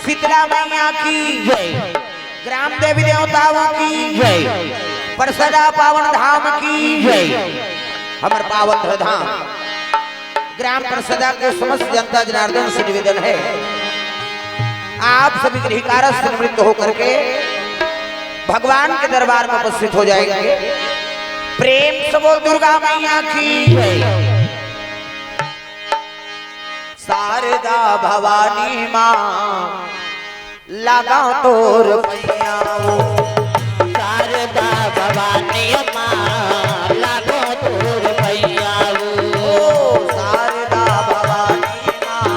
शीतला मैया की जय, ग्राम देवी देवताओं की जय, परसदा पावन धाम की जय। हमार पावन धाम ग्राम परसदा के समस्त जनता जनार्दन से निवेदन है, आप सभी गृहकारस से निवृत्त होकर के भगवान के दरबार में उपस्थित हो जाएंगे। प्रेम से बोल दुर्गा मैया की जय। शारदा भवानी माँ लगा तोर मैया, शारदा भवानी माँ लगो तोर मैया, शारदा भवानी माँ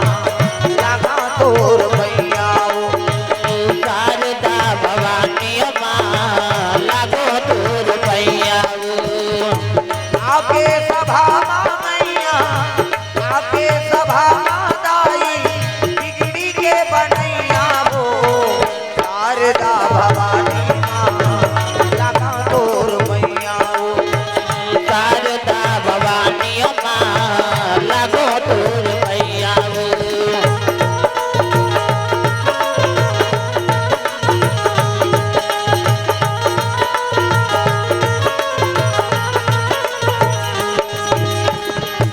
लगा तोर मैया, शारदा भवानी माँ लगो तोर मैया। आके सभा मैया, आके सभा दाई बिगड़ी के बनैया हो, शारदा भवानी माँ लगा तोर मैया हो, शारदा भवानी माँ लगो तोर मैया।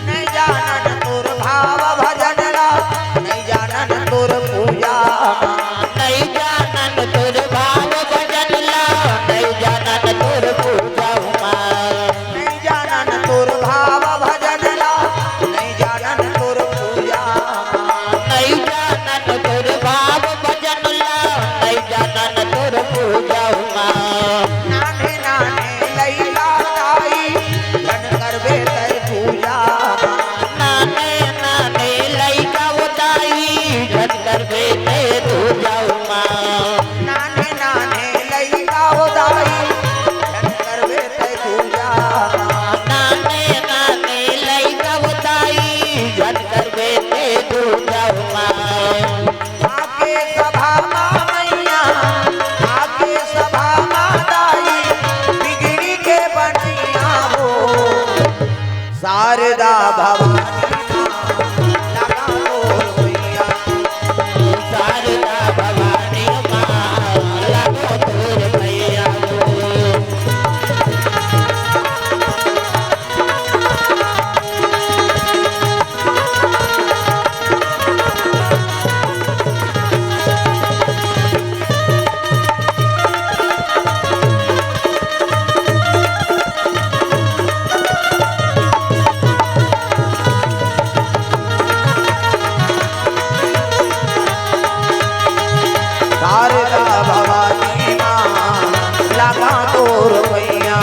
नहीं जानन तोर भाव भजन ला, नहीं जानन तोर पूजा, नहीं जानन तोर भाव भजन ला, नहीं जानन तोर पूजा नहीं जानन तोर भाव भजन ला, नहीं जानन तोर पूजा, नहीं जानन तोर भाव भजन ला, नहीं जानन तोर पूजा नाने नाने लैला दाई धन करबे तर पूजा, नाने नाने लइका उदाई धन करबे ते पूजा नाने नाने लैला दाई धन करबे तर पूजा, नाने नाने लइका उदाई धन करबे ते पूजा आके सभा मैया, आके सभा दाई बिगड़ी के बनिया हो, शारदा भवानी लगा तोर मैया, शारदा भवानी माँ लगो तोर मैया। शारदा भवानी माँ लगा तोर मैया,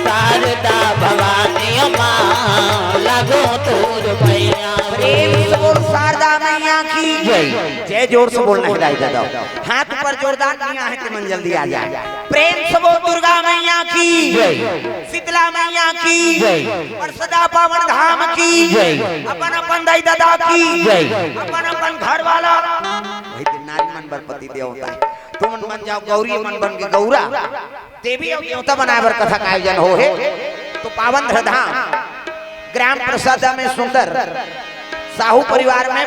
शारदा भवानी माँ लगो तोर मैया। प्रेम से बोल शारदा मैया की जय, जय जोर से बोलना हिदायत दे दो, हाथ ऊपर जोरदार किया है कि मन जल्दी आ जाए। प्रेम से बोल दुर्गा मैया की जय, शीतला मैया की जय, परसदा पावन धाम की जय, अपन अपन दाई दादा की जय, अपन अपन घर वाला भाई दिन नारी मन बर पति देवता है, तुम मन जाओ गौरी मन बन के गौरा देवी और देवता बनाए बर कथा का आयोजन हो है। तो पावन धाम ग्राम प्रसाद में सुंदर साहू परिवार में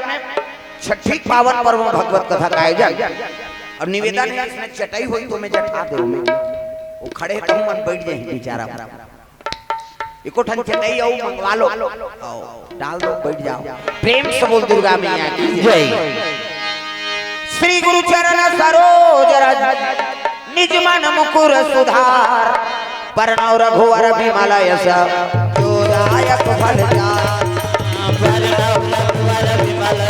छठी पावन पर्व में भगवत कथा का आयोजन और निवेदन है, इसमें चटाई हुई तो मैं जठा दे वो खड़े तो मन बैठ जाए बेचारा, एको ठन चटाई आओ मंगवा लो, डाल दो बैठ जाओ। प्रेम से बोल दुर्गा मैया की जय। श्री गुरु चरण सरोज रज निज मन मुकुर सुधार, परनौ रघुवर विमल यश जोदायक फलचार, परनौ रघुवर विमल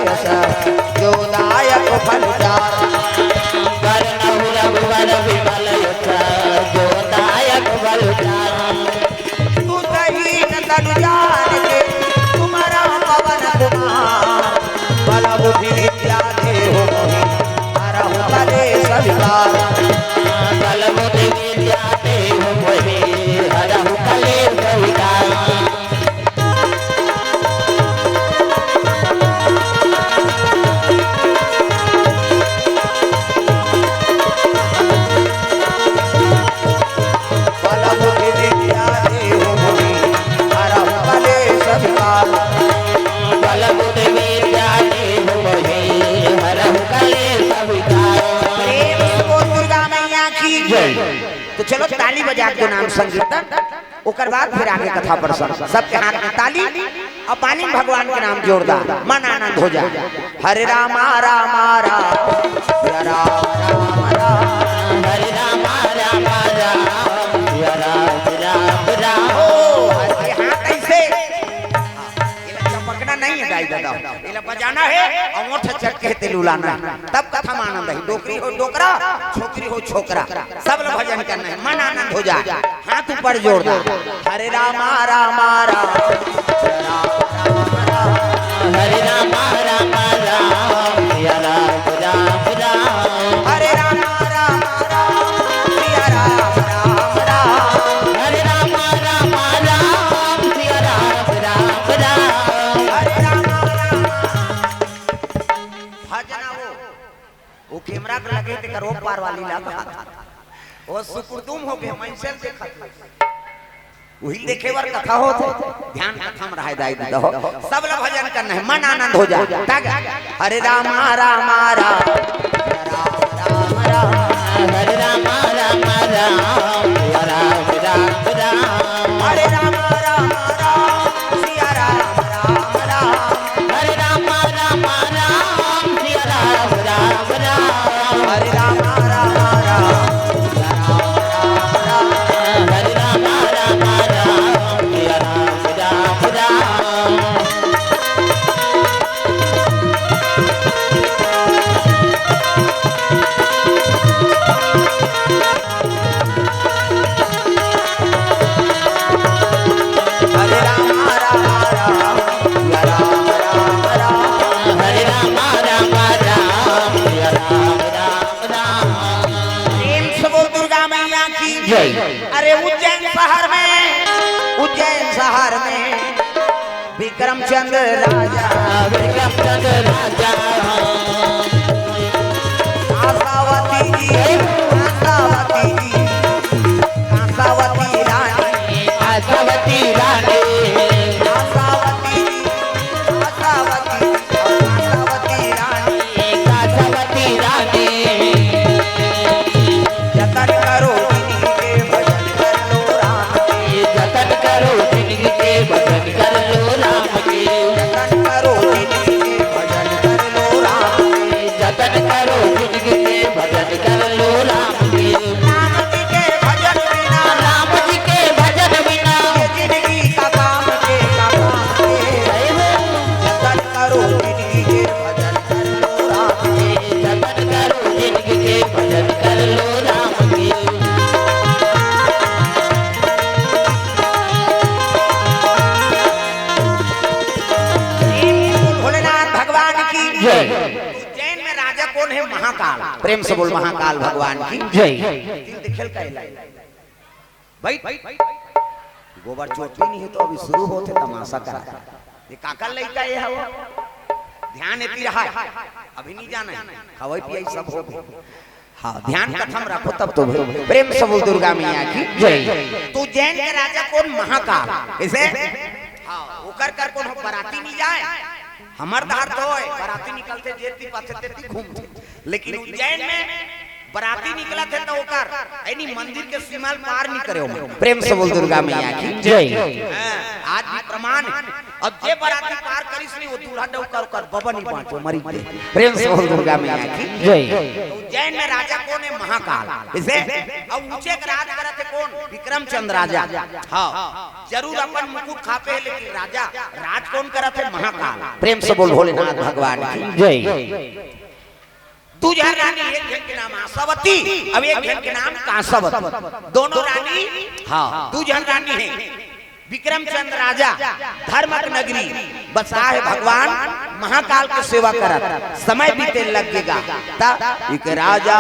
यश जोदायक फलचार, तू दहीन तनु जान के तुम्हारा पवन कुमार, बल बुद्धि विद्या दे हो मोहि हरहु कलेश विकार, बल बुद्धि विद्या दे हो मोहि हरहु कलेश दो नाम संकीर्तन, ओकर बाद फिर आगे कथा प्रसंग। सबके हाथ में ताली और पानी में भगवान के नाम जोरदार, मन आनंद हो जाए। हरे राम राम राम सिया राम राम राम, हरे राम राम राम सिया राम राम राम। ओ ये हाथ ऐसे चमकना नहीं है दाई दादा, ये बजाना है और मोठ चट के तेलुलाना है, तब कथा में आनंद है। डोकरी हो डोकरा, छोकरी हो छोकरा, सब लोग भजन करना है, मन आनंद हो जाए। हाथ ऊपर जोरदार, हरे राम राम राम हरे राम राम राम सिया राम राम राम, हरे राम राम राम सिया राम राम राम, हरे राम राम राम सिया राम राम राम, हरे राम राम। भजना वो कैमरा के लगे थे करो पार वाली लगा, वो सुपुर्दुम हो गए मंचल देखा, वही देखे वर कथा हो थे, ध्यान कथा में रहे दाई दो, सब लोग भजन करना है, मन आनंद हो जाए। ताकि हरे राम राम राम राम राम, हरे राम राम राम सिया राम राम राम, हरे राम राम राम सिया राम राम राम, हरे राम राम राम सिया राम राम राम, हरे राम राम राम सिया राम राम राम, हरे राम राम राम सिया राम राम राम। हरे राम राम राम सिया राम राम राम, हरे राम राम राम सिया राम राम राम। प्रेम से बोल दुर्गा मैया की जय। अरे उज्जैन शहर में विक्रमचंद्र राजा, विक्रमचंद्र राजा, कासावती जी, कासावती जी, कासावती रानी, आशावती रानी, कासावती जी, कासावती, कासावती रानी, आशावती रानी, जतन करो जिनके भजन कर लो राम के, जतन करो जिंदगी के भजन कर लो राम के, जतन करो जिनके भजन कर लो राम के, जतन करो जिंदगी के भजन कर लो राम के। राम जी के भजन बिना, राम जी के भजन बिना ये जिंदगी का काम के जतन करो जिंदगी के भजन कर लो राम के, जतन करो जिंदगी के भजन कर लो राम के। भोलेनाथ भगवान की जय। उज्जैन में राजा कौन है? महाकाल। प्रेम से बोल महाकाल भगवान की जय। दिखेल का भाई गोबर चोटी नहीं है तो अभी शुरू होते तमाशा करा, ये काकल लइका ये हवा ध्यान एती रहा है, अभी नहीं जाना है, खवाई पियाई सब हो गए। हाँ ध्यान कथम रखो तब तो भाई। प्रेम से बोल दुर्गा मैया की जय। तो उज्जैन के राजा कौन? महाकाल। इसे हाँ उकर कर कौन हो? बराती नहीं जाए, हमर दार तो है बराती निकलते जेती पाथे तेती घूमते, लेकिन उज्जैन में बराती निकला थे तो ओकर यानी मंदिर के सीमा पार नहीं करे हो। प्रेम से बोल दुर्गा मैया की जय। आज भी प्रमाण है। अब जे बराती पार करिस नहीं वो दूल्हा डौकर कर बबन ही बांटो मरी दे। प्रेम से बोल दुर्गा मैया की जय। उज्जैन में राजा कौन है? महाकाल। इसे अब ऊंचे के राज करते कौन? विक्रमचंद्र राजा। हाँ जरूर अपन मुकुट खापे है, लेकिन राजा राज कौन करते? महाकाल। प्रेम से बोल भोलेनाथ भगवान की जय। तू जहाँ रानी, एक जन के नाम आशावती, अब एक जन के नाम कासावती, दोनों रानी। हाँ तू जहाँ रानी है। विक्रमचंद्र राजा धर्मक नगरी बसा है, भगवान महाकाल की सेवा करत, समय बीते लगेगा ता एक राजा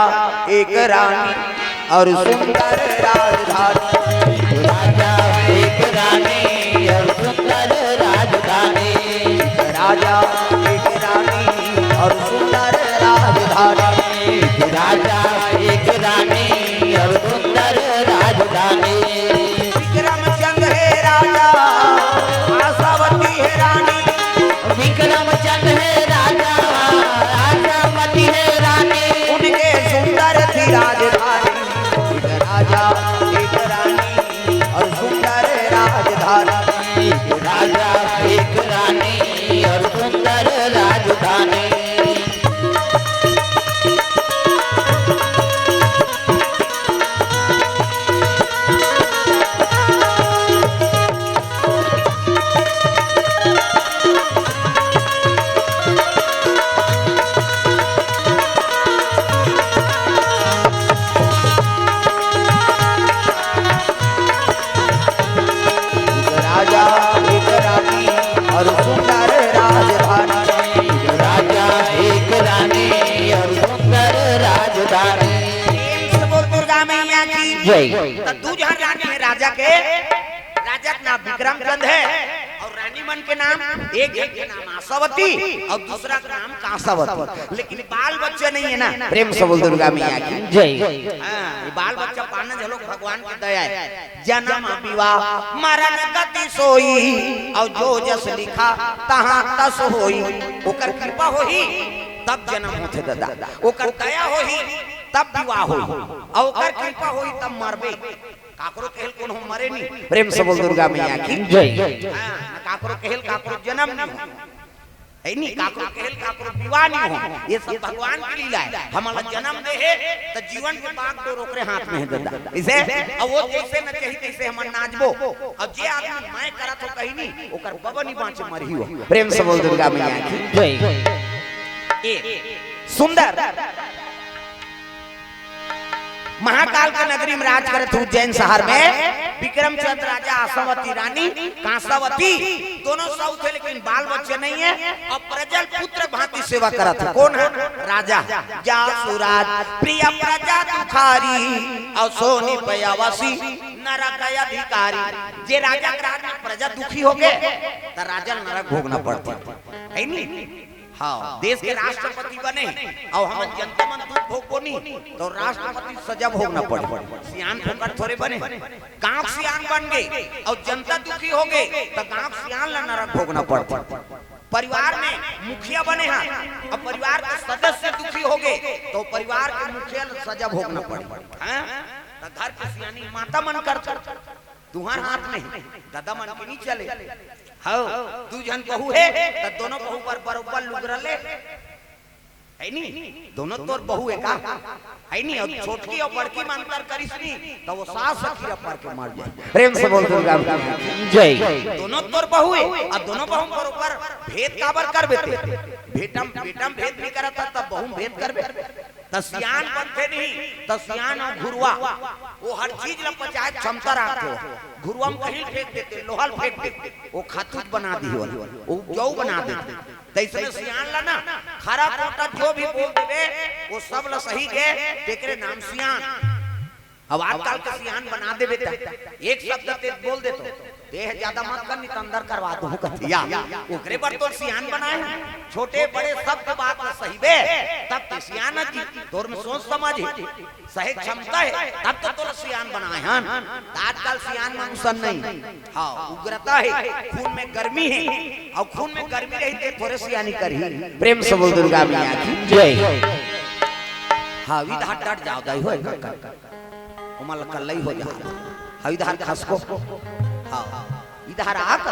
एक रानी और सुंदर राजधानी, राजा एक रानी और सुंदर राजधानी, राजा एक रानी और सुंदर राजधानी, राजा एक रानी और सुंदर राजधानी। विक्रमचंद्र है राजा, आशावती है रानी, विक्रमचंद्र है राजा, आशावती है रानी, उनके सुंदर थी राजधानी, एक राजा एक रानी नाम विक्रमचंद है और रानीमन के नाम एक के नाम आशावती और दूसरा का नाम कांसावती, लेकिन बाल बच्चे नहीं है ना। प्रेम से बोल दुर्गा मैया की जय। ये बाल बच्चा पाना झलोक भगवान की दया है। जन्म विवाह मरण गति सोई और जो जस लिखा तहां तस होई, ओकर कृपा होई तब जन्म होते दादा, ओकर दया होई तब विवाह होई और ओकर कृपा होई तब मरबे। काकरो कहल कोन हो मरे नहीं। प्रेम से बोल दुर्गा मैया की जय। काकरो कहल काकरो जन्म नहीं है नहीं, काकरो कहल काकरो विवाह नहीं हो, ये सब भगवान की लीला है। हमारा जन्म दे है तो जीवन के बाग तो रोकरे हाथ में है दादा, इसे अब वो जैसे न चाहिए तैसे हम नाचबो। अब जे आदमी मैं करा तो कहीं नहीं ओकर बाबा नहीं बाँचे मरही हो। प्रेम से बोल दुर्गा मैया की जय। सुंदर महाकाल के नगरी में राज करत उज्जैन शहर में विक्रमचंद राजा आशावती रानी कांसावती दोनों साउ थे, लेकिन बाल बच्चे नहीं है और प्रजल पुत्र भांति सेवा करत है। कौन है? राजा जासुराज प्रिय प्रजा दुखारी और सोनी पयावासी नरक अधिकारी। जे राजा के राज में प्रजा दुखी हो गए तो राजा नरक भोगना पड़ता है नहीं। हाँ, देश के राष्ट्रपति बने और हम जनता मन दुख भोगो नहीं तो राष्ट्रपति सजा भोगना पड़े। सियान होकर थोड़े बने, गांव सियान बन गए और जनता दुखी हो गए तो गांव सियान ला नरक भोगना पड़ता। परिवार में मुखिया बने हैं और परिवार के सदस्य दुखी हो गए तो परिवार के मुखिया सजा भोगना पड़े। तो घर के सियानी माता मन कर तुम्हारे हाथ में दादा मन के नहीं चले। हाँ, तू जन बहू है तो दोनों बहू पर बरोबर लुगरले है नहीं, दोनों तोर बहू है का है नहीं, और छोटकी और बड़की मानकर करिस नहीं तो वो सास सखी पर के मार जाए। प्रेम से बोल दुर्गा जय। दोनों तोर बहू है और दोनों बहू बरोबर भेद काबर कर बेते, बेटम बेटम भेद नहीं करता तब बहू भेद करबे। तसियान बनते नहीं, तसियान और घुरुआ वो हर चीज ला पचाए क्षमता रखते हो। घुरुआ में कहीं फेंक देते, लोहल फेंक देते, वो खातूत बना दी हो, वो उपजाऊ बना देते। तैसे सियान ला ना खरा कोटा जो भी बोल देवे वो सब ला सही के तेरे नाम सियान। अब आजकल के सियान बना देवे एक शब्द ते बोल दे तो देह ज्यादा मत कर नहीं तो अंदर करवा दो कथिया ओकरे पर तो सियान बनाए। छोटे बड़े सब के बात में सही बे तब ते सियान की तोर में सोच समझ सही क्षमता है तब तो तोर सियान बनाए हैं। आजकल सियान मनुष्य नहीं, हाँ उग्रता है, खून में गर्मी है और खून में गर्मी रहते थोड़े सियानी करी। प्रेम से बोल दुर्गा मैया की जय। हाँ इधर डट जाओ दाई हो उमल कल्लई हो जा। हाँ इधर खस को हाँ इधर आक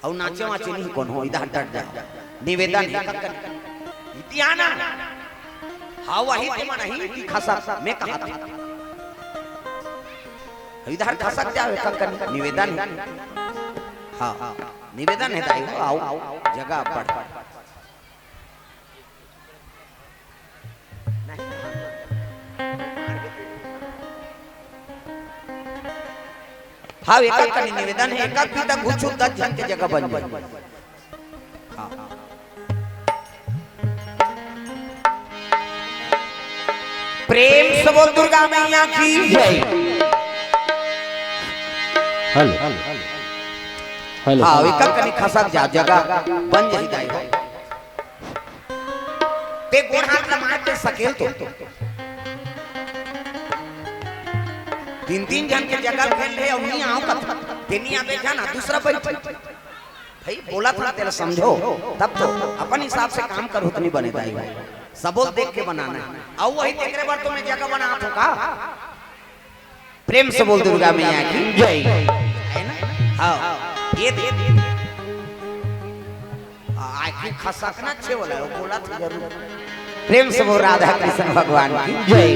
और नाचे वाचे नहीं कौन हो, इधर डट जाओ। निवेदन है इतिहाना हाँ वही तुम नहीं कि खसा मैं कहा था इधर खसक जाओ कंकन। निवेदन है हाँ निवेदन है दाई हो आओ जगह पर। हाँ एक का निवेदन है, एक भी तक घुसू 10 जन के जगह बन जाए। हाँ प्रेम से बोल दुर्गा मैया की जय। Hello hello. हाँ एक का खसक जा जगह बन जाई दाई हो ते गोड़ हाथ लगा के सकेल तो 3-3 जन के जगह खेल रहे उन्हीं आओ का तेनी आवे जाना दूसरा बैठ भाई बोला था तेरा समझो तब तो अपन हिसाब से काम कर उतनी बने दाई सबो देख के बनाना है और वही तेरे बार तो मैं जगह बना तो का। प्रेम से बोल दुर्गा मैया की जय है ना। हां ये दे आखिर खसकना अच्छे बोला बोला था जरूर। प्रेम से बोल राधा कृष्ण भगवान की जय।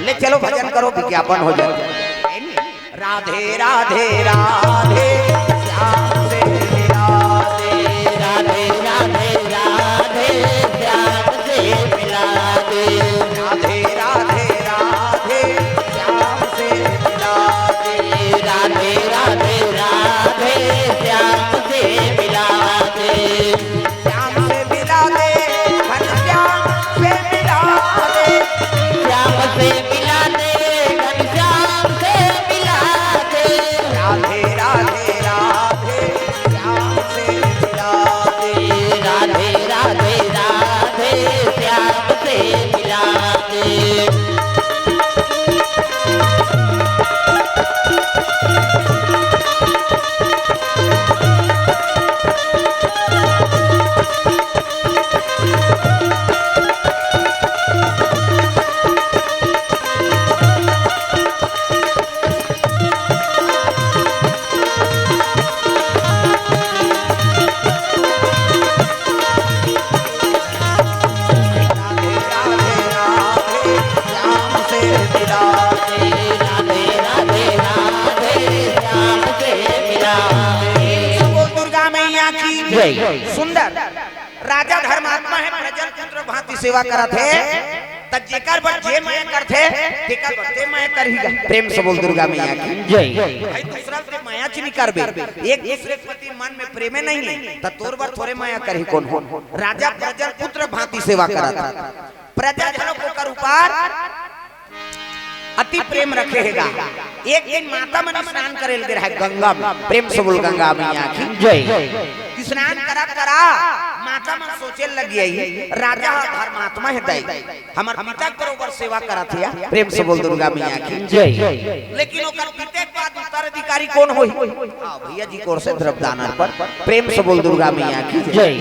ले चलो भजन करो विज्ञापन हो जाए। राधे राधे राधे श्याम से मिला दे, राधे राधे राधे श्याम से मिला दे, राधे राधे राधे श्याम से मिला दे, राधे राधे राधे श्याम से मिला दे, श्याम से मिला दे, घनश्याम से मिला दे, श्याम से मिला दे, घनश्याम से मिला दे, राधे राधे राधे दुर्गा मैया की जय। सुंदर राजा धर्मात्मा है, प्रजन पुत्र भांति सेवा करत है, त जेकर बर जे मैं करथे तेकर बर ते मैं करहीगा। प्रेम से बोल दुर्गा मैया की जय। भाई दूसरा से माया च नहीं करबे, एक दूसरे के प्रति मन में प्रेमे नहीं है त तोर बर थोड़े माया करही कौन हो। राजा प्रजन पुत्र भांति सेवा करत, प्रजा जनों को कर उपार अति प्रेम रखेगा। एक दिन माता मन स्नान करे लगे रहे गंगा में, प्रेम से बोल गंगा मैया की जय। स्नान करा करा माता मन सोचे लगी है राजा धर्मात्मा है दई हमर पिता के बरोबर सेवा करत है। प्रेम से बोल दुर्गा मैया की जय। लेकिन ओकर पिता के बाद उत्तराधिकारी कौन होई? हां भैया जी कोर से द्रव्यदान पर। प्रेम से बोल दुर्गा मैया की जय।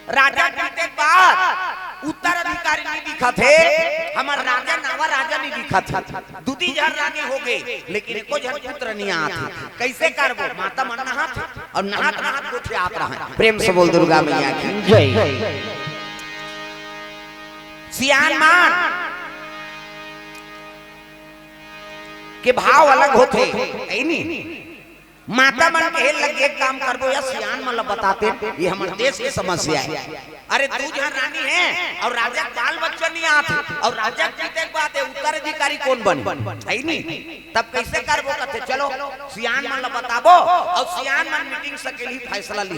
राजा पिता के बाद उत्तराधिकारी नहीं दिखा थे, हमार राजा नावा राजा नहीं दिखा था, दूती जहर रानी हो गई लेकिन एको जन पुत्र नहीं आती। कैसे करबो? माता मन नहात और नहात नहात कोठे आप रहा। प्रेम से बोल दुर्गा मैया की जय। सियान मान के भाव अलग होते है नहीं। माता मन कहे लगे काम करबो या सियान मन बताते ये हमारे देश की समस्या है। अरे तू जहाँ रानी है और राजा बाल बच्चा नहीं आते और राजा की बात है उत्तराधिकारी कौन बने है नहीं। तब कैसे करबो? कहते चलो सियान मन बताबो और सियान मन मीटिंग सकेली फैसला ली।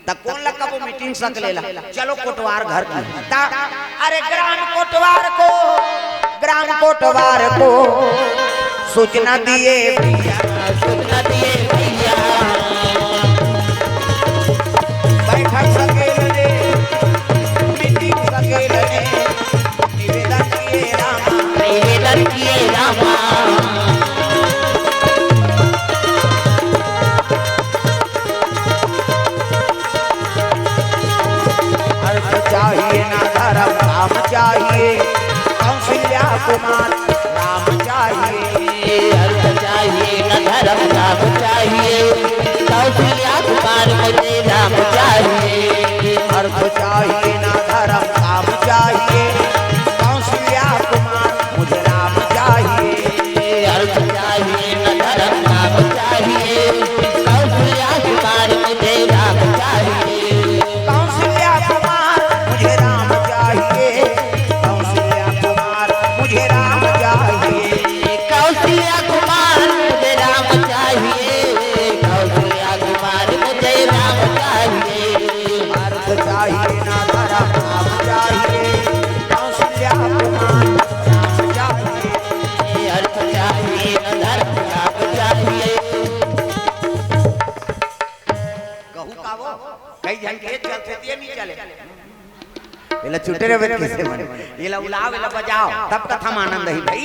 तब कौन लगा वो मीटिंग सकलेला? चलो कोटवार घर की। अरे ग्राम कोटवार को सूचना दिए भैया, सूचना दिए भैया, बैठक सकेले मीटिंग सकेले निवेदन किए रामा, निवेदन किए रामा। अर्थ चाहिए ना धर्म काम चाहिए, कौशल्या कुमार राम चाहिए। अर्थ चाहिए न धर्म राम चाहिए, कौशल्या कुमार मुझे राम चाहिए। अर्थ चाहिए ना धर्म काम चाहिए, कौशल्या कुमार मुझे राम चाहिए। अर्थ चाहिए न धर्म राम चाहिए, कौशल्या कुमार मुझे राम चाहिए। कौशल्या कुमार मुझे राम चाहिए, कौशल्या कुमार मुझे राम चाहिए। कौशल्या कुमार मुझे राम चाहिए, कौशल्या कुमार मुझे राम चाहिए। अर्थ चाहिए ना धर्म काम चाहिए, कौशल्या कुमार राम चाहिए। अर्थ चाहिए न धर्म राम चाहिए। कहू का वो कई जन के चलते दिए नहीं चले पहले छुटे रे व्यक्ति से मन ये ला उलाओ ये ला बजाओ तब कथा में आनंद ही भाई।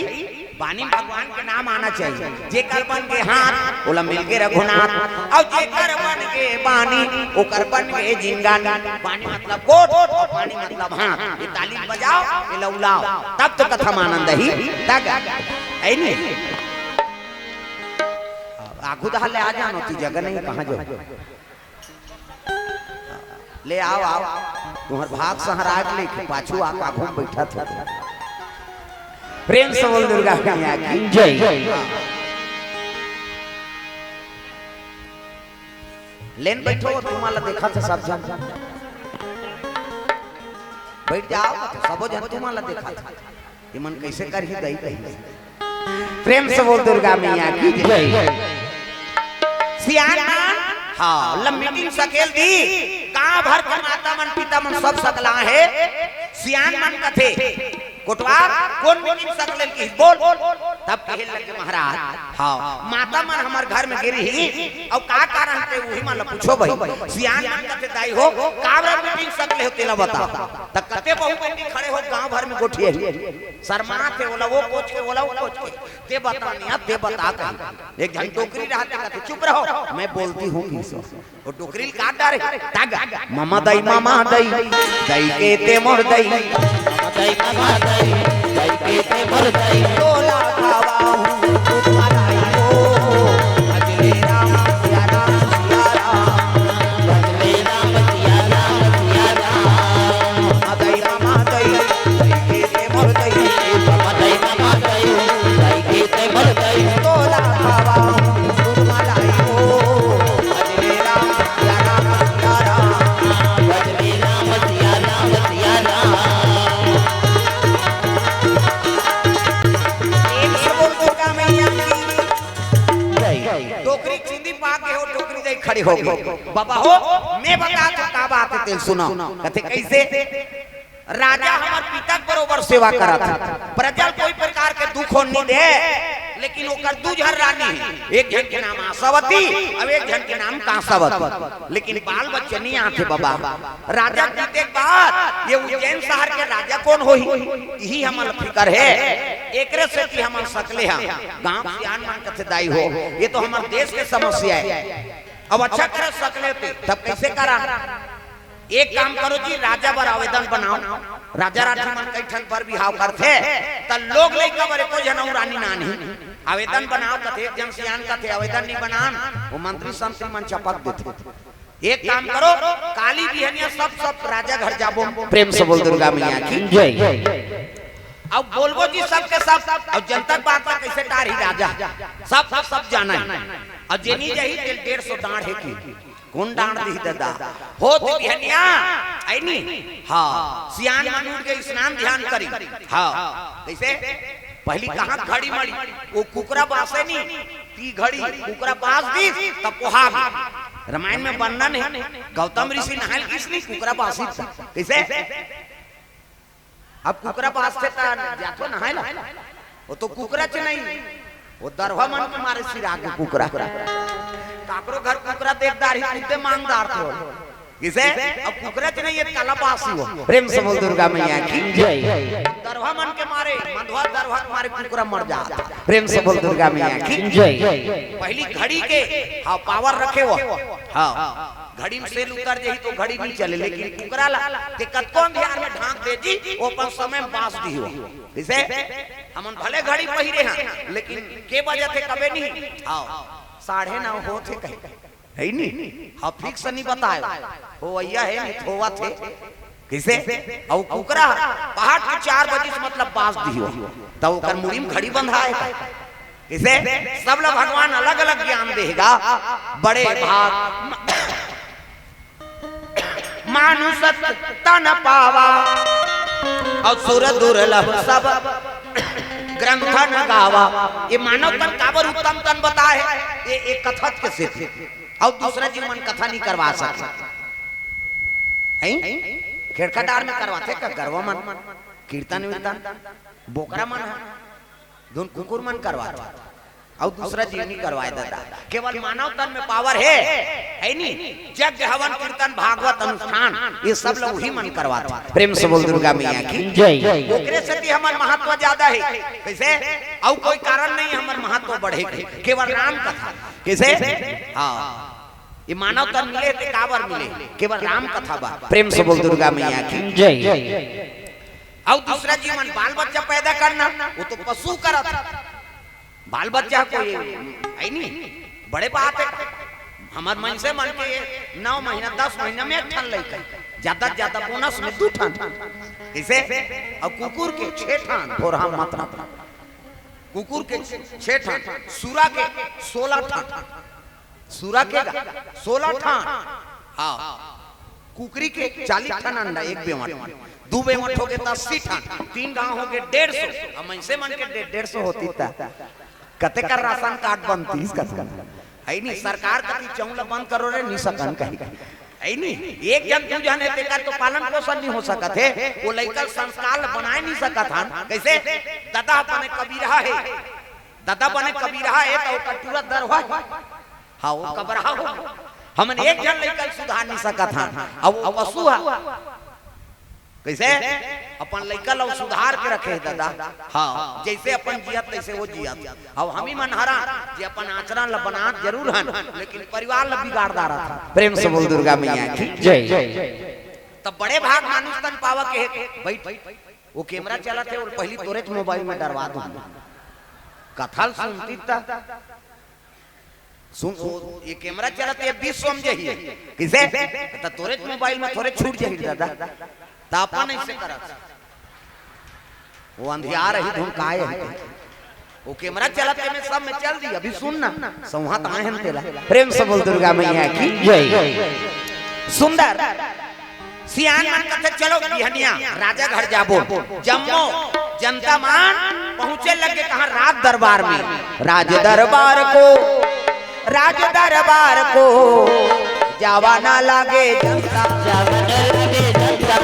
वाणी भगवान के नाम आना चाहिए। जे कर बन के हाथ ओला मिल के रघुनाथ और जे कर बन के बानी ओ कर बन के जिंगान। वाणी मतलब कोट और वाणी मतलब हाथ। ये ताली बजाओ ये ला उलाओ तब तो कथा में आनंद ही तक है नहीं। आगू दहा ले आ जानो ती जगह नहीं कहां जो ले आओ आओ तुम्हार भाग सहराग लेके पाछू आका घूम बैठा था। प्रेम से बोल दुर्गा मैया की जय। लेन बैठो तुम्हारा देखा था सब जन बैठ जाओ सबो जन तुम्हारा देखा था ये मन कैसे कर ही दई दई। प्रेम से बोल दुर्गा मैया की जय। सियान हाँ मीटिंग सकेल दी कहाँ भर के माता मन पिता मन सब सकला है। सियान मन कथे कोटवार कौन मीटिंग सकले की बोल तब कहे लगे महाराज हाँ माता मन हमार घर में गिरी ही और का कारण थे वही मन पूछो भाई। सियान मन कथे दाई हो काबरा मीटिंग सकले हो तेला बता तब कते बहुत बेटी खड़े हो गांव भर में गोठिए शर्मा थे बोला वो पूछ के बोला वो पूछ के ते बता नहीं अब ते बता कर एक जन टोकरी रहते कहते चुप रहो मैं बोलती हूँ वो टोकरी काट डारे तागा मामा दई दई के ते मोर दई दई मामा दई दई के ते मोर दई तोला खावा हूँ तुम्हारा हो अजले राम सिया राम सिया राम अजले राम सिया राम सिया राम। दई मामा दई के ते मोर दई मामा दई दई के ते मोर दई तोला खावा हूँ तुम्हारा हो अजले राम होगे। बाबा हो मैं बता तो का बात है तेल सुनो। कहते कैसे? राजा हमार पिता बरोबर सेवा करा था, प्रजा कोई प्रकार के दुख नहीं दे, लेकिन ओकर दू झर रानी है, एक जन के नाम आशावती और एक जन के नाम कांसावती, लेकिन बाल बच्चे नहीं आते बाबा। राजा जीते बाद ये उज्जैन शहर के राजा कौन होई यही हमार फिकर है। एकरे से कि हम सकले हैं गांव सियान मान कथे दाई हो, ये तो हमारे देश के समस्या है। अब अच्छा करे सकले तब कैसे करा? एक काम करो जी, राजा पर आवेदन बनाओ। राजा राठी मन कई ठन पर बिहाव करथे त लोग लइका बरे को जनऊ रानी नानी आवेदन बनाओ, कथे एक जन सियान कथे आवेदन नहीं बनान वो मंत्री संतरी मन चपक देथे। एक काम करो, काली बिहनिया सब राजा घर जाबो। प्रेम से बोल दुर्गा मैया की जय। अब बोलबो जी सबके सब, और जनता बात पर कैसे टारी राजा सब जाना है। और जेनी जही 150 डांड है की कौन डांड दी दादा होत बिहनिया आईनी। हां सियान मानूर के स्नान ध्यान करी। हां कैसे? पहली कहां घड़ी मड़ी वो कुकरा बासे नहीं ती घड़ी कुकरा बास दी तब पोहा। रामायण में वर्णन है गौतम ऋषि नहाल किसने कुकरा बासी कैसे? अब कुकरा बास से जातो नहायला वो तो कुकरा च नहीं, वो दरवा मन के मारे सिरा के कुकरा। काकरो घर कुकरा देखदार ही कितने मांगदार थे किसे? अब कुकरा च नहीं ये कलाबासी हो। प्रेम से बोल दुर्गा मैया की जय। दरवा मन के मारे मंधवा दरवा के मारे कुकरा मर जाता। प्रेम से बोल दुर्गा मैया की जय। पहली घड़ी के हां पावर रखे हो। हां घड़ी में सेल उतर जाई तो घड़ी नहीं चले, लेकिन कुकरा ला के कतकोन ध्यान में ढांक दे जी वो अपन समय में बास दी हो। किसे? हमन भले घड़ी पहिरे हैं लेकिन के बजे थे कबे नहीं। आओ 9:30 होते कहीं है नहीं। हाँ फिक्स नहीं बताए हो भैया है नहीं होवा थे किसे? और कुकरा पहाड़ के 4 बजे से मतलब बास दी हो तब ओकर मुड़ी में घड़ी बंधाए किसे? सब लोग भगवान अलग अलग ज्ञान देगा। बड़े भाग मानुष तन पावा और सुर दुर्लभ सब ग्रंथ न गावा। ये मानव तन काबर उत्तम तन बताए ये एक कथक के से और दूसरा जीवन कथा नहीं करवा सकता है। खेड़खटार में करवाते का गरवा मन कीर्तन वीर्तन बोकरा मन दोन कुकुर मन करवाते और दूसरा जीव नहीं करवाए दादा। केवल मानव तन में पावर है नहीं। यज्ञ हवन कीर्तन भागवत अनुष्ठान ये सब लोग ही मन करवाते। प्रेम से बोल दुर्गा मैया की जय। ओकरे से भी हमार महत्व ज्यादा है कैसे? और कोई कारण नहीं हमार महत्व बढ़े केवल राम कथा कैसे? हाँ ये मानव तन मिले थे काबर मिले केवल राम कथा बा। प्रेम से बोल दुर्गा मैया की जय। और दूसरा जीवन बाल बच्चा पैदा करना वो तो पशु करता। बाल बच्चा कोई है नहीं बड़े बात है। हमार मन से मन के 9 महीना 10 महीना में 1 ठन लइका ज्यादा बोनस में 2 ठन कैसे? और कुकुर के 6 ठन और हम मात्रा कुकुर के 6 ठन सूरा के 16 ठन सूरा के 16 ठन। हाँ कुकरी के 40 ठन अंडा 1 बेवट 2 बेवट हो गए 80 ठन 3 गांव हो गए 150। अब मन से मन के 150 होती था कते का राशन कार्ड बनती इसका है नहीं। सरकार कति चौला बंद करो रे नहीं सकन कहीं है नहीं। एक जन तू जन है तेकर तो पालन पोषण नहीं हो सकत है। वो लइका संस्कार बनाए नहीं सकत हन कैसे? दादा बने कबीरा है दादा बने कबीरा है तो कटूरा दरवा हां वो कबरहा हो। हमन एक जन लइका सुधार नहीं सकत हन। अब पशु कैसे अपन लइका लोग सुधार के रखे है दादा। हाँ जैसे अपन जियत तैसे वो जियत। अब हम ही मनहरा जे अपन आचरण ला बना जरूर हन लेकिन परिवार ला बिगाड़दा रहा। प्रेम से बोल दुर्गा मैया की जय। तब बड़े भाग मानुष तन पावा के बैठ वो कैमरा चला थे और पहली तोरे मोबाइल में डरवा दूं कथल सुनती था सुन ये कैमरा चला थे 20 समझे ही किसे? तो तोरे मोबाइल में थोड़े छूट जाही दादा तापा नहीं से करा वो अंधियार ही धुन काए वो कैमरा चलाते में सब में चल दी। अभी सुनना संवाद आए हैं तेरा। प्रेम से बोल दुर्गा मैया की जय। सुंदर सियान मन कथे चलो बिहनिया राजा घर जाबो। जम्मो जनता मान पहुंचे लगे कहां राज दरबार में। राज दरबार को राज दरबार को जावा ना लागे जनता। जावा न लगे जनता।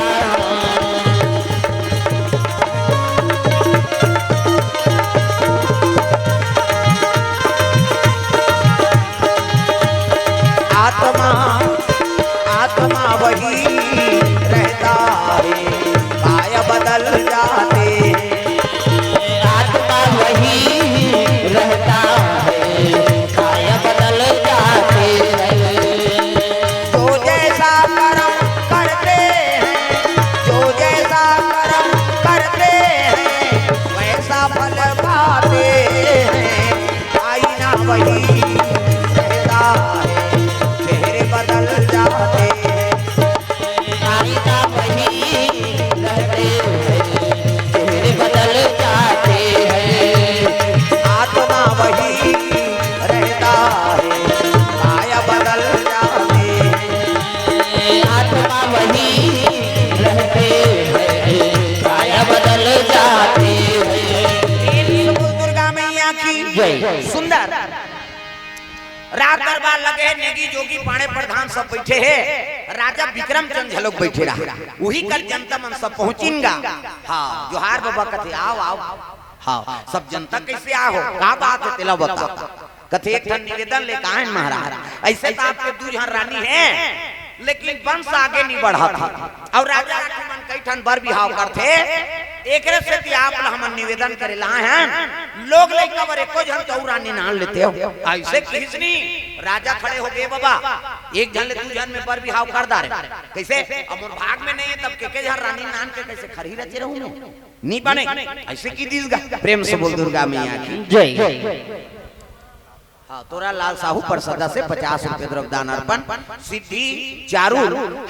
आत्मा आत्मा वही रहता है, काय बदल जाते। आत्मा वही रहता है, काय बदल जाते हैं। जो जैसा कर्म करते हैं, जो जैसा कर्म करते हैं, वैसा फल पाते हैं। आईना वही रहता है, चेहरे बदल जाते हैं। आईना वही रहते हैं, चेहरे बदल जाते हैं। आत्मा वही रहता है, काया बदल जाते हैं। आत्मा वही रहते हैं, काया बदल जाते हैं। दुर्गा मैया की जय। सुंदर रात दरबार लगे, नेगी जोगी पाणे प्रधान सब बैठे हैं। राजा विक्रम चंद झलक बैठे रहा, वही कल जनता मन सब पहुंचिनगा। हाँ जोहार बाबा कथे आओ आओ। हाँ सब जनता कैसे आओ, का बात है तेला बता। कथे एक ठन निवेदन ले काहे महाराज, ऐसे तो आपके दू जहां रानी है, लेकिन वंश आगे नहीं बढ़ा था। और राजा मन कई ठन बर बिहाव करते, एकरे से कि आप हमन निवेदन करेला हैं, लोग लइका बर एको जन तो रानी नान लेते हो। ऐसे किसनी राजा खड़े हो गए बाबा, एक जन ले दू जन में बर बिहाव कर दारे कैसे। अब मोर भाग में नहीं है तब के जन रानी नान के कैसे खरी रचे रहूं नहीं बने। ऐसे की दीसगा प्रेम से बोल दुर्गा मैया की जय। हाँ तोरा लाल साहू प्रसदा से 50 रुपए द्रव्यदान अर्पण, सिद्धि चारू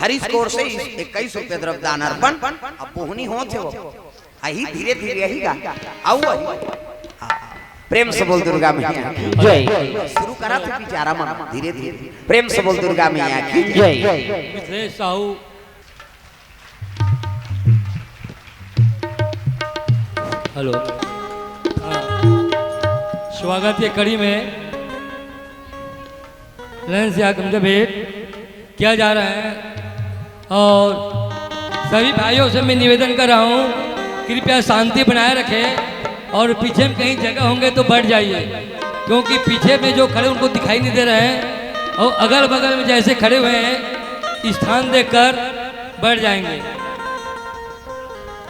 हरीश कौर से 21 रुपए द्रव्यदान अर्पण। अब पोहनी हो थे वो आई धीरे धीरे यही गा आओ प्रेम से बोल दुर्गा मैया की जय। शुरू करा था बेचारा मन धीरे धीरे। प्रेम से बोल दुर्गा मैया की जय। मिथिलेश साहू हेलो। स्वागत के कड़ी में लंच या गमजा भेंट किया जा रहा है और सभी भाइयों से मैं निवेदन कर रहा हूँ कृपया शांति बनाए रखें और पीछे में कहीं जगह होंगे तो बढ़ जाइए, क्योंकि पीछे में जो खड़े उनको दिखाई नहीं दे रहे हैं और अगल बगल में जैसे खड़े हुए हैं स्थान देकर बढ़ जाएंगे।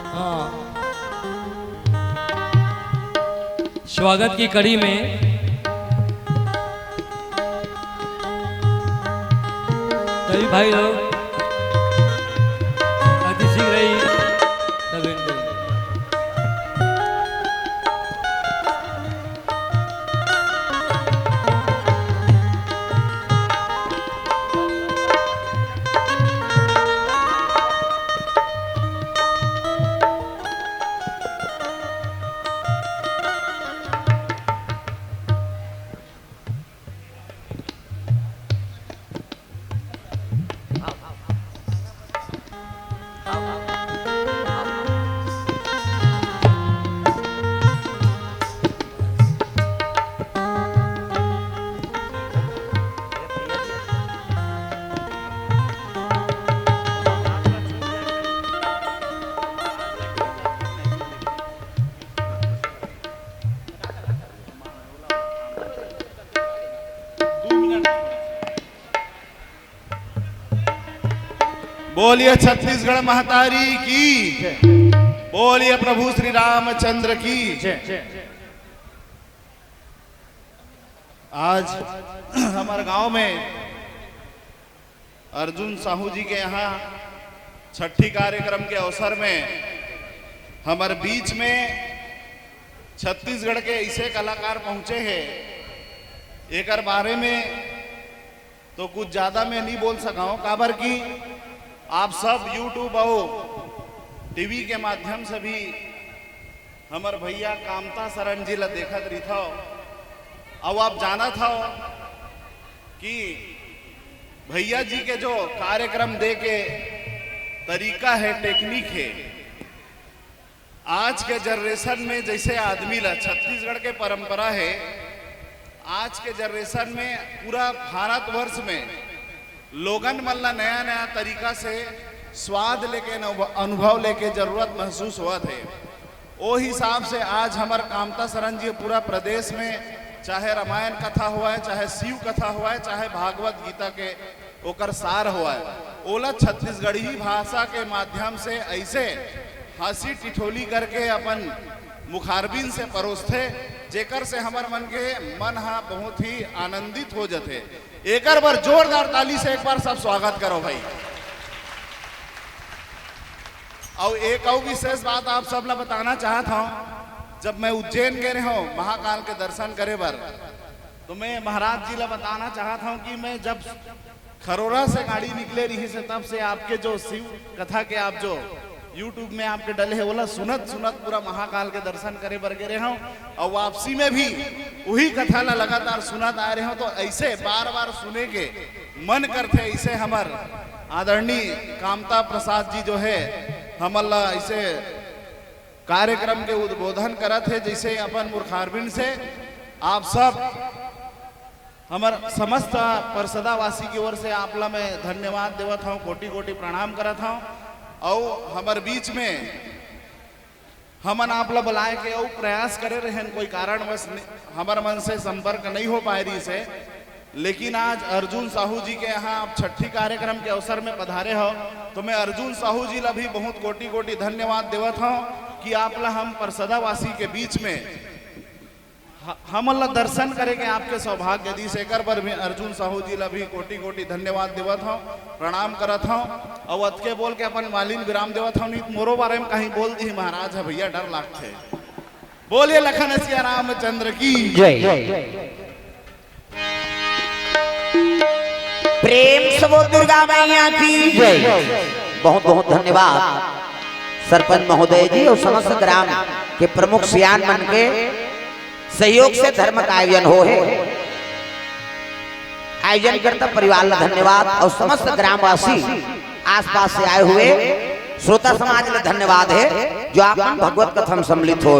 हाँ स्वागत की कड़ी में सभी भाई लोग अति शीघ्र ही सभी बोलिए छत्तीसगढ़ महतारी की, बोलिए प्रभु श्री रामचंद्र की। आज हमारे गांव में अर्जुन साहू जी के यहाँ छठी कार्यक्रम के अवसर में हमारे बीच में छत्तीसगढ़ के ऐसे कलाकार पहुंचे हैं, एक बारे में तो कुछ ज्यादा मैं नहीं बोल सका हूं, काबर की आप सब यूट्यूब और टीवी के माध्यम से भी हमार भैया कामता शरण जी ला देखत रही था। और आप जाना था कि भैया जी के जो कार्यक्रम दे के तरीका है, टेक्निक है, आज के जनरेशन में जैसे आदमी ला छत्तीसगढ़ के परंपरा है, आज के जनरेशन में पूरा भारतवर्ष में लोगन मल्ला नया नया तरीका से स्वाद लेके अनुभव लेके जरूरत महसूस हुआ थे। वो हिसाब से आज हमार कामता सरन जी पूरा प्रदेश में चाहे रामायण कथा हुआ है, चाहे शिव कथा हुआ है, चाहे भागवत गीता के ओकर सार हुआ है, ओला छत्तीसगढ़ी भाषा के माध्यम से ऐसे हंसी टिठोली करके अपन मुखारबिन से परोसते जेकर से हमार मन हा बहुत ही आनंदित हो जाते। एक बार जोरदार ताली से एक बार सब स्वागत करो भाई। और एक और विशेष बात आप सब ला बताना चाहता हूँ, जब मैं उज्जैन गए रहा हूँ महाकाल के दर्शन करे बर, तो मैं महाराज जी ला बताना चाहता हूँ कि मैं जब खरोरा से गाड़ी निकले रही से तब से आपके जो शिव कथा के आप जो YouTube में आपके डले है बोला सुनत सुनत पूरा महाकाल के दर्शन करे बर गए रहा हूँ। और वापसी में भी वही कथा ला लगातार सुनत आ रहे हो, तो ऐसे बार बार सुने के मन करते। ऐसे हमार आदरणीय कामता प्रसाद जी जो है हमला ऐसे कार्यक्रम के उद्बोधन करत है, जैसे अपन मुखारबिन से आप सब हमार समस्त परसदावासी की ओर से आपला मैं धन्यवाद देवत हूँ, कोटि कोटि प्रणाम करत हूँ। और हमार बीच में हमन आपला बुलाए के और प्रयास करे रहे, कोई कारणवश हमार मन से संपर्क नहीं हो पाए रही से, लेकिन आज अर्जुन साहू जी के यहाँ आप छठी कार्यक्रम के अवसर में पधारे हो, तो मैं अर्जुन साहू जी ला भी बहुत कोटि कोटि धन्यवाद देवत हूँ कि आपला हम परसदावासी के बीच में हमला दर्शन करेंगे आपके सौभाग्य दी से कर पर भी अर्जुन साहू जी ला भी कोटि कोटि धन्यवाद देवत हूँ, प्रणाम करत हूँ। और अतके बोल के अपन मालिन विराम देवत हूँ, नहीं मोरो बारे में कहीं बोल दी महाराज है भैया डर लागते। बोलिए लखन सिया रामचंद्र की जय। प्रेम से वो दुर्गा मैया की जय। बहुत बहुत धन्यवाद सरपंच महोदय जी और समस्त ग्राम के प्रमुख सियान मन के सहयोग से धर्म का आयोजन हो है। आयोजन करता परिवार ला धन्यवाद और समस्त ग्रामवासी आसपास से आए हुए श्रोता समाज ला धन्यवाद है जो आप भगवत कथा सम्मिलित हो।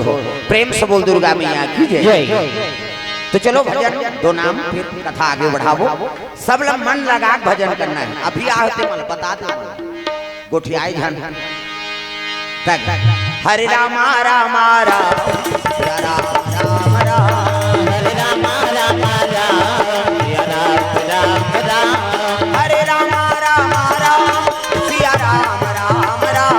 प्रेम से बोल दुर्गा मैया की जय। तो चलो भजन दो नाम फिर कथा आगे बढ़ावो, सब लोग मन लगा भजन करना है। अभी आते मन बता दो गोठियाई झन तक हरे रामा रामा राम राम राम राम हरे रामा रामा राम राम राम राम हरे रामा रामा राम सिया राम राम राम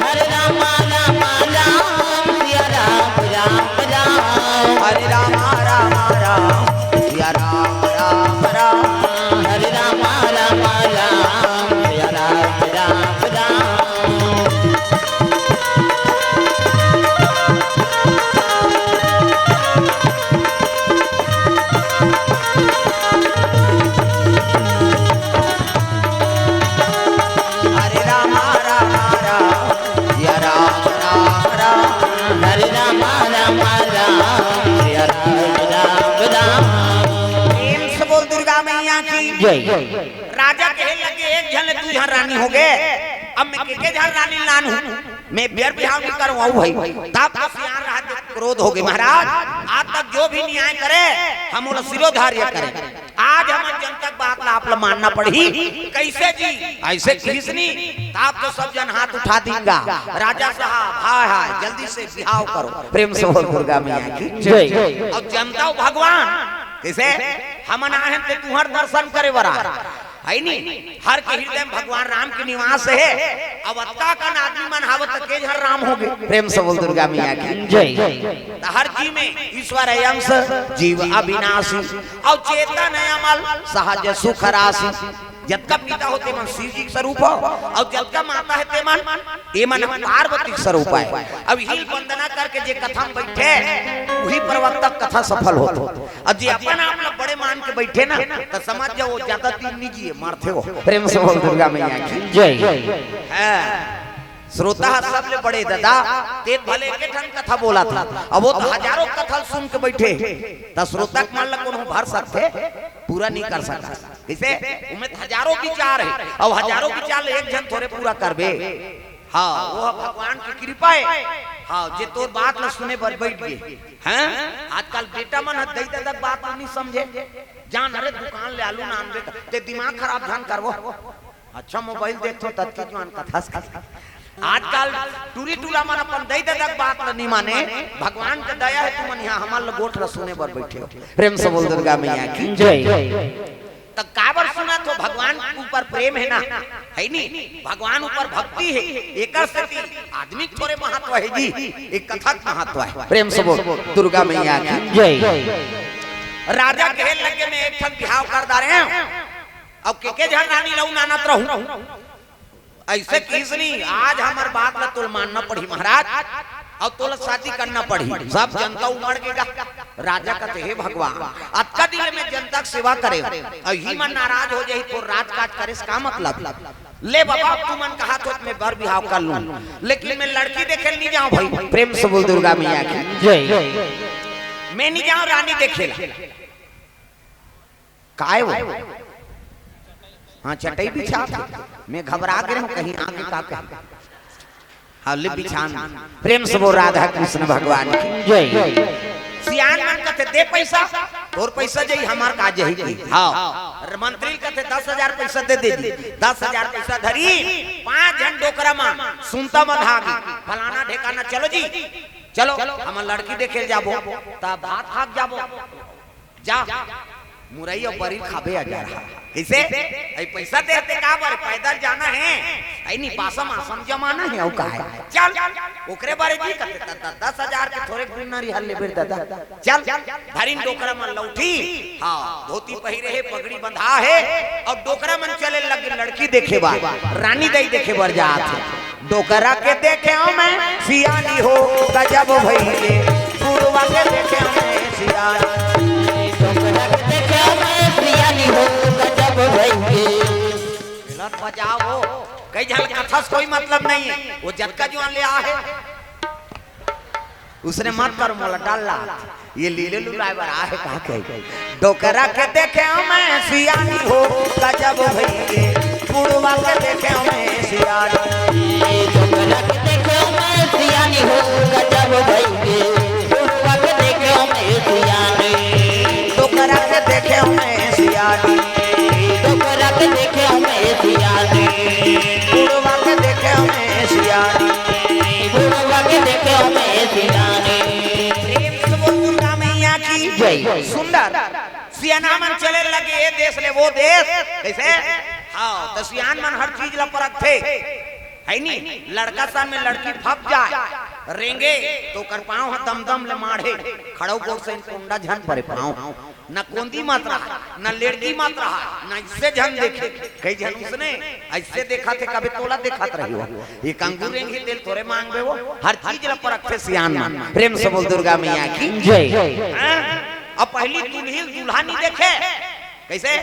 हरे रामा रामा राम सिया राम राम राम हरे रामा रामा राम सिया राम राम राम हरे रामा रामा राम सिया राम राम राम राजा कहे लगे एक झन तू यहाँ रानी हो गए, अब मैं के झन रानी लान हूँ, मैं बेर बिहाव नहीं करवाऊँ भाई। तब यहाँ रहा क्रोध हो गए महाराज, आज तक जो भी न्याय करे हम उन्हें सिरोधार्य करें। आज हम जनता बात ला आप मानना पड़ी कैसे जी ऐसे खींचनी, आप तो सब जन हाथ उठा देंगे। राजा साहब हाय हाय जल्दी से बिहाव करो। प्रेम से बोल दुर्गा मैया की जय। और जनता भगवान कैसे हम आए थे तुहर दर्शन करे बरा है नी, हर के हृदय में भगवान राम के निवास है। अब अत्ता का आदमी मन हावत के हर राम हो गए। प्रेम से बोल दुर्गा मैया की जय। हर जीव में ईश्वर है अंश, जीव अविनाशी और चेतन है अमल, सहज सुख राशि। जब का पिता होते मन शिव जी स्वरूप हो और जब का माता है ते मन पार्वती स्वरूप है। अब हिल वंदना करके जे कथा में बैठे वही प्रवक्ता कथा सफल होतो। और जे अपन आप लोग बड़े मान के बैठे ना तो समझ जाओ ज्यादा तीन निजी मारते हो। प्रेम से बोल दुर्गा मैया की जय। श्रोता सब ले बड़े दादा ते भले के ठन कथा बोला था, अब वो तो हजारों कथा सुन के बैठे तो श्रोता के मान ला कोनो भर सकते पूरा नहीं कर सकता। कैसे उमें हजारों विचार है और हजारों विचार एक जन थोड़े पूरा करबे। हाँ वो भगवान की कृपा है। हाँ जे तोर बात ल सुने पर बैठ गए हैं। आजकल बेटा मन दई तक बात नहीं समझे। जान अरे दुकान ले आलू नान दे ते दिमाग खराब ध्यान करवो। अच्छा मोबाइल देखो तत्के जवान कथा आजकल टूरी टूला मन अपन दई तक बात नहीं माने। भगवान के दया है तुमन यहाँ हमार गोठ ल सुने पर बैठे हो। प्रेम से बोल दुर्गा मैया की जय। तब काबर सुना तो भगवान ऊपर प्रेम है ना, है नहीं? भगवान ऊपर भक्ति है। एक आदमी थोड़े महत्व है जी, एक कथा महत्व है। प्रेम से बोल दुर्गा मैया की जय। राजा कहे लगे में एक ठन बिहाव कर दारे हैं अब के जन रानी रहू नानत रहू ऐसे किसनी आज हमार बात ला तोल मानना पड़ी महाराज और तोला शादी करना पड़ी। सब जनता उमड़ गएगा। राजा कहते हे भगवान अतका दिन में जनता की सेवा करे और ही मन नाराज हो जाए तो राजकाज करे इसका मतलब ले बाबा तू मन कहा तो मैं बर बिहाव कर लूं लेकिन मैं लड़की देखे नहीं जाऊं भाई। प्रेम से बोल दुर्गा मैया की जय। मैं नहीं जाऊं रानी देखे काय वो हाँ चटाई बिछा मैं घबरा गया हूँ कहीं आगे का हले बिछान। प्रेम से बोल राधा कृष्ण भगवान की जय। सियान मन कहते दे पैसा और पैसा जई हमार काज है की। हाँ मंत्री कहते 10,000 पैसा दे दे 10,000 पैसा धरी 5 जन डोकरा में सुनता मत भागी फलाना ठिकाना चलो जी चलो हम लड़की देखे जाबो तब भात खाक जाबो जा मुरई और बरी खाबे आ जा रहा कैसे ऐ पैसा देते का बारे पैदल जाना है ऐ नहीं पासम आसम जमाना है औ का है चल ओकरे बारे जी कहते 10,000 के थोड़े ग्रीनरी हल ले बेर दादा चल धरिन डोकरा मन लौठी। हां धोती पहिरे है पगड़ी बंधा है और डोकरा मन चले लगे लड़की देखे बा रानी दई देखे बर जात डोकरा के देखे मैं सियानी हो गजब भइले पूर्वा के देखे मैं सियानी बजाओ कई जन कथा कोई मतलब नहीं है। वो जटका जुआन ले आ है उसने मत कर मोला डाला ये लीले लुलाए बर आ है कहा के डोकरा के देखे मैं सियानी हो गजब भइले पुरवा के देखे मैं सियानी डोकरा के देखे मैं सियानी हो गजब भइले पुरवा के देखे मैं सियानी डोकरा के देखे मैं सियानी डोकरा के देखे मैं सियानी पुरवा के देखे मैं सियानी पुरवा के देखे मैं सियानी। प्रेम से बोल दुर्गा मैया की जय। सुंदर सियाना मन चले लगे ये देश ले वो देश कैसे हाँ तो सियान मन हर चीज ला परख थे है नहीं। लड़का सा में लड़की फप जाए रेंगे तो कर पाँव दम दम ले माढ़े खड़ो गोर से कुंडा झन परे पाँव न कोंदी मत रहा न लेड़की मत रहा न इससे झन देखे कई झन उसने ऐसे देखा थे कभी तोला देखा रही हो ये कंगूर रेंगे तेल तोरे मांगे वो हर चीज ला परख थे सियान मन। प्रेम से बोल दुर्गा मैया की जय। अब पहली दुल्ही दूल्हा नहीं देखे कैसे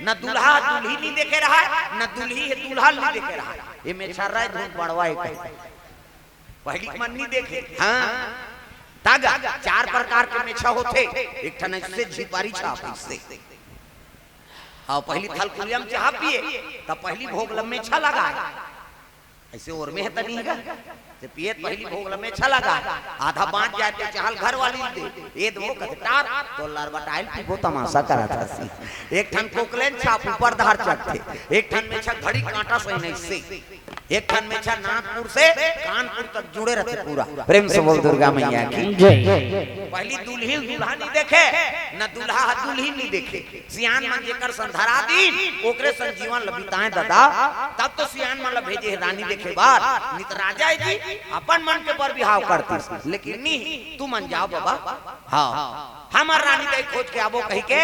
न दूल्हा दूल्ही नहीं देखे रहा न दूल्ही दूल्हा नहीं देखे रहा ये में छर्रा है धूप बढ़वा है पहली मन नहीं देखे। हाँ तागा 4 प्रकार के मेछा होते एक ठन से झिपारी छाप इससे हाँ पहली थल कुलियम चाह पिए तब पहली भोग लम्बे छा लगा ऐसे और में है तनी का ते पिए पहली भोग लम्बे छा लगा आधा बांट जाते चाहल घर वाली दे ये दो कटार तो लर बटाइल पीबो तमाशा करा था सी एक ठन कोकलेन छाप ऊपर धार चढ़ते एक ठन में छा घड़ी कांटा से नहीं से एक ठन में छा नागपुर से कानपुर तक जुड़े रहते पूरा। प्रेम से बोल दुर्गा मैया की जय। पहली दुल्ही दूल्हा नहीं देखे न दूल्हा दुल्ही नहीं देखे सियान मन जेकर संधरा दी ओकरे संजीवन लबिताएं दादा तब तो सियान मन ल भेजे रानी देखे बार नित राजा जी अपन मन के पर बिहाव करती लेकिन नहीं तू मन जाओ बाबा। हाँ हमार रानी दई खोज के आबो कही के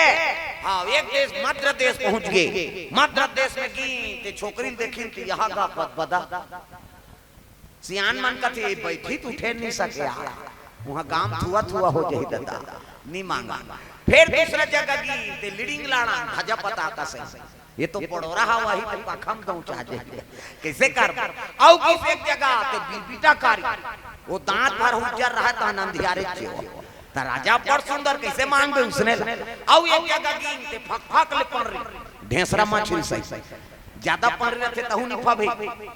हाँ एक देश मध्य देश पहुंच गए मध्य देश में की ते छोकरी देखी थी यहाँ का बदा सियान मन का थे बैठी तो उठे नहीं सके वहाँ गांव थुआ थुआ हो जाए दादा नहीं मांगा फिर दूसरा जगह की ते लीडिंग लाना भजा पता का सही ये तो पड़ो रहा वही तो पखम दो चाहे कैसे कर आओ किस एक जगह ते बीबीटा कारी वो दांत भर उजर रहा था नंदियारे ता राजा पर सुंदर कैसे मांग दे उसने आओ एक जगह की ते फक फक ले पड़ रही ढेसरा मछली सही ज्यादा पढ़ रहे थे तहु नहीं फबे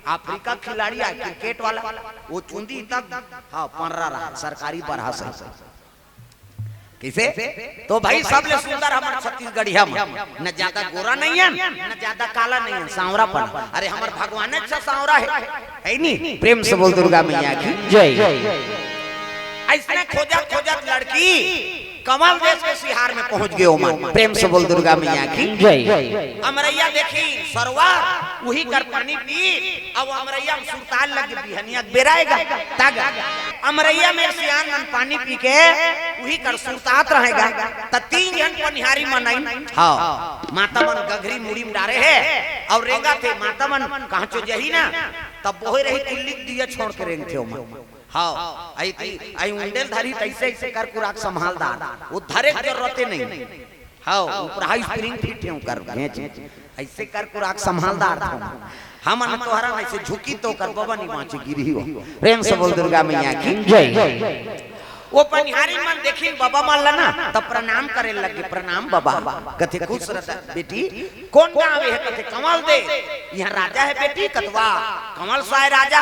अफ्रीका खिलाड़ी है क्रिकेट वाला वो चुंदी तक हाँ पढ़ रहा सरकारी पढ़ा से किसे तो भाई सब ले सुंदर हमारे छत्तीसगढ़िया में न ज्यादा गोरा नहीं है न ज्यादा काला नहीं है सांवरा पर अरे हमारे भगवान अच्छा सांवरा है नहीं प्रेम से बोल दुर्गा मैया की जय ऐसने खोजत खोजत लड़की कमल देश के सिहार में पहुंच गए ओमान प्रेम से बोल दुर्गा मैया की जय अमरैया देखी सरवा वही कर पानी पी अब अमरैया में सुरताल लग बिहनिया बेराएगा तग अमरैया में सियान मन पानी पी के वही कर सुरतात रहेगा त 3 जन पनिहारी मनाई हां माता मन गघरी मुड़ी में डारे है और रेंगा थे माता मन कहां चो जही ना तब बोहे रही किल्ली दिया छोड़ के रेंग थे ओमान हाँ आई उंडेल धरी तैसे ऐसे कर कुराक संभालदार वो धरे के जरूरत नहीं हाँ ऊपर हाई स्प्रिंग फिट है कर भेज ऐसे कर कुराक संभालदार था हम अन तोहरा ऐसे झुकी तो कर बाबा नहीं माचे गिरी हो प्रेम से बोल दुर्गा मैया की जय वो पनिहारी मन देखी बाबा मान लेना तब प्रणाम करे लगे प्रणाम बाबा कथे खुश रहता बेटी कौन गाँव है कथे कमल दे यहाँ राजा है बेटी कतवा कमल साय राजा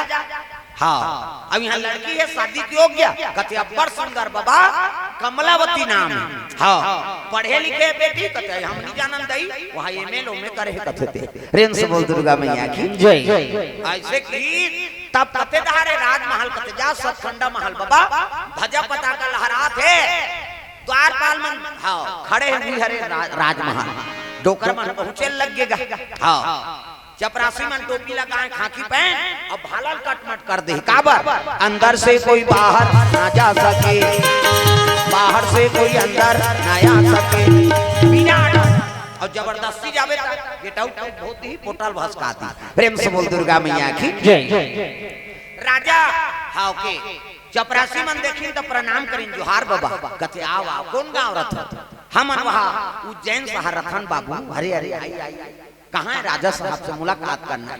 हाँ अब यहाँ लड़की है शादी की योग्य कहते अब्बर सुंदर बाबा कमलावती नाम है हाँ पढ़े लिखे बेटी कहते हम नहीं जानन दई वहाँ एमएलओ में करे कहते थे प्रेम से बोल दुर्गा मैया की जय ऐसे की तब कहते धारे राजमहल कहते जा सतखंडा महल बाबा ध्वजा पताका लहरा थे द्वारपाल मन हाँ खड़े हैं हरे राजमहल डोकर मन पहुंचे लगेगा हाँ चपरासी मन टोपी लगाए खाकी पहन अब भालल कटमट कर दे काबर अंदर से कोई बाहर ना जा सके बाहर से कोई अंदर ना आ सके बिना और जबरदस्ती जावे गेट आउट बहुत ही पोटल भसकाती प्रेम से बोल दुर्गा मैया की जय राजा हां के चपरासी मन देखी तो प्रणाम करिन जोहार बाबा कथे आओ कौन गांव रथ हम वहां उज्जैन शहर रथन बाबू अरे अरे आई कहाँ है राजा साहब से मुलाकात करना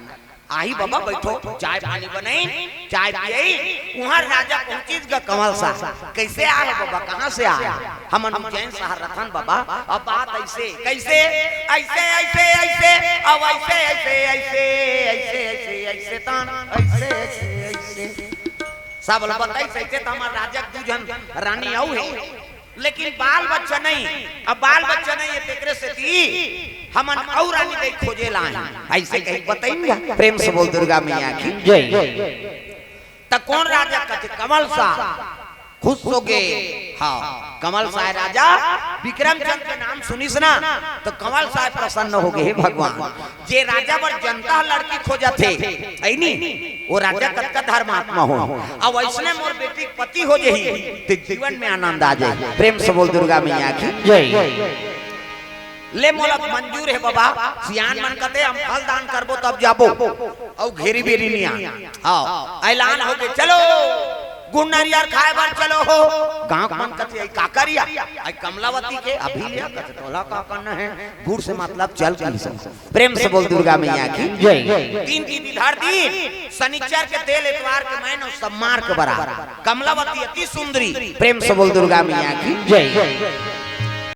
आई बाबा बैठो चाय पानी बनाई चाय पियई वहाँ राजा पहुंचीज गा कमल सा कैसे आए बाबा कहाँ से आए हम उज्जैन शहर रथन बाबा अब बात ऐसे कैसे ऐसे ऐसे ऐसे अब ऐसे ऐसे ऐसे ऐसे ऐसे ऐसे तान ऐसे ऐसे ऐसे सब लोग बताई ऐसे तो हमारे राजा दूजन रानी आऊ है लेकिन बाल बच्चा नहीं अब बाल बच्चा नहीं ये तेकरे से थी हमन और रानी दे खोजे लाए ऐसे कहीं बताएंगे प्रेम से बोल दुर्गा मैया की जय त कौन राजा कहते कमल सा खुश हो गए हाँ कमल साय राजा विक्रमचंद्र के नाम सुनिस ना तो कमल साय प्रसन्न हो गए भगवान जे राजा बर जनता लड़की खोजा थे ऐनी वो राजा कतका धर्मात्मा हो अब ऐसने मोर बेटी पति हो जही तो जीवन में आनंद आ जाए प्रेम से बोल दुर्गा मैया की जय ले मोला मंजूर है बाबा सियान मन कहते हम फल दान करबो तब जाबो और घेरी बेरी नहीं हाँ ऐलान हो गए चलो गुड़ नारियल खाए बार चलो हो गांव मन कहते आई काकरिया आई कमलावती के अभी लिया कहते तोला का करना है गुड़ से मतलब चल प्रेम से बोल दुर्गा मैया की जय तीन की विधार्थी शनिचर के तेल इतवार के महीने सब मार के बरा कमलावती अति सुंदरी प्रेम से बोल दुर्गा मैया की जय